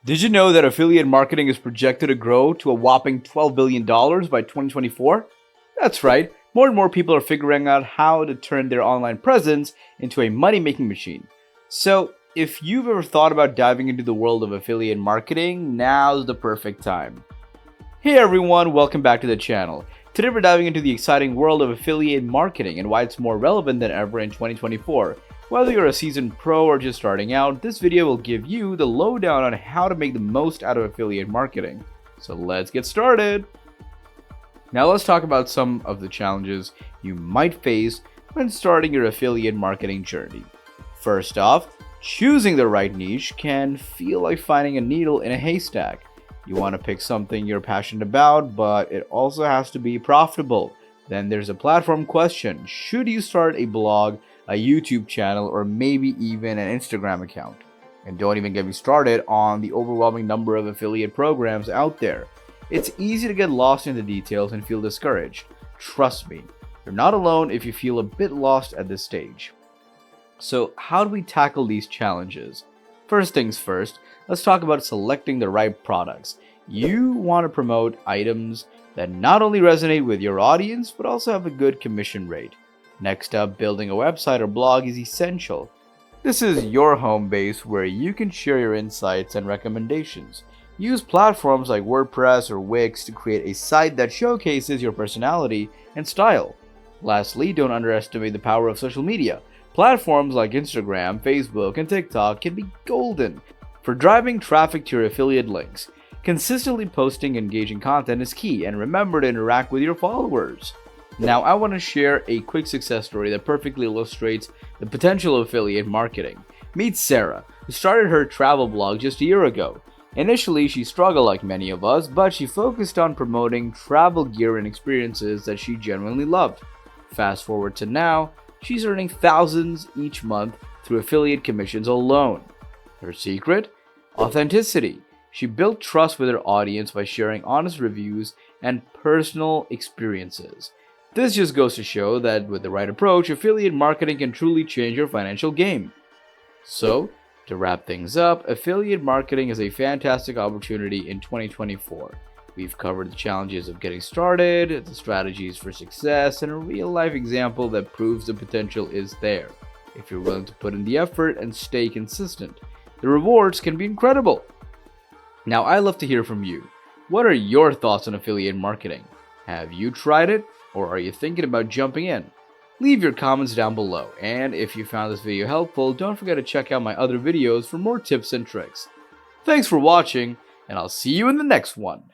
Did you know that affiliate marketing is projected to grow to a whopping $12 billion by 2024? That's right, more and more people are figuring out how to turn their online presence into a money making machine. So, if you've ever thought about diving into the world of affiliate marketing, now's the perfect time. Hey everyone, welcome back to the channel. Today we're diving into the exciting world of affiliate marketing and why it's more relevant than ever in 2024. Whether you're a seasoned pro or just starting out, this video will give you the lowdown on how to make the most out of affiliate marketing. So let's get started. Now let's talk about some of the challenges you might face when starting your affiliate marketing journey. First off, choosing the right niche can feel like finding a needle in a haystack. You want to pick something you're passionate about, but it also has to be profitable. Then there's a platform question. Should you start a blog, a YouTube channel, or maybe even an Instagram account? And don't even get me started on the overwhelming number of affiliate programs out there. It's easy to get lost in the details and feel discouraged. Trust me, you're not alone if you feel a bit lost at this stage. So how do we tackle these challenges? First things first, let's talk about selecting the right products. You want to promote items that not only resonate with your audience, but also have a good commission rate. Next up, building a website or blog is essential. This is your home base where you can share your insights and recommendations. Use platforms like WordPress or Wix to create a site that showcases your personality and style. Lastly, don't underestimate the power of social media. Platforms like Instagram, Facebook, and TikTok can be golden for driving traffic to your affiliate links. Consistently posting engaging content is key, and remember to interact with your followers. Now, I want to share a quick success story that perfectly illustrates the potential of affiliate marketing. Meet Sarah, who started her travel blog just a year ago. Initially, she struggled like many of us, but she focused on promoting travel gear and experiences that she genuinely loved. Fast forward to now, she's earning thousands each month through affiliate commissions alone. Her secret? Authenticity. She built trust with her audience by sharing honest reviews and personal experiences. This just goes to show that with the right approach, affiliate marketing can truly change your financial game. So, to wrap things up, affiliate marketing is a fantastic opportunity in 2024. We've covered the challenges of getting started, the strategies for success, and a real-life example that proves the potential is there. If you're willing to put in the effort and stay consistent, the rewards can be incredible. Now, I'd love to hear from you. What are your thoughts on affiliate marketing? Have you tried it, or are you thinking about jumping in? Leave your comments down below, and if you found this video helpful, don't forget to check out my other videos for more tips and tricks. Thanks for watching, and I'll see you in the next one.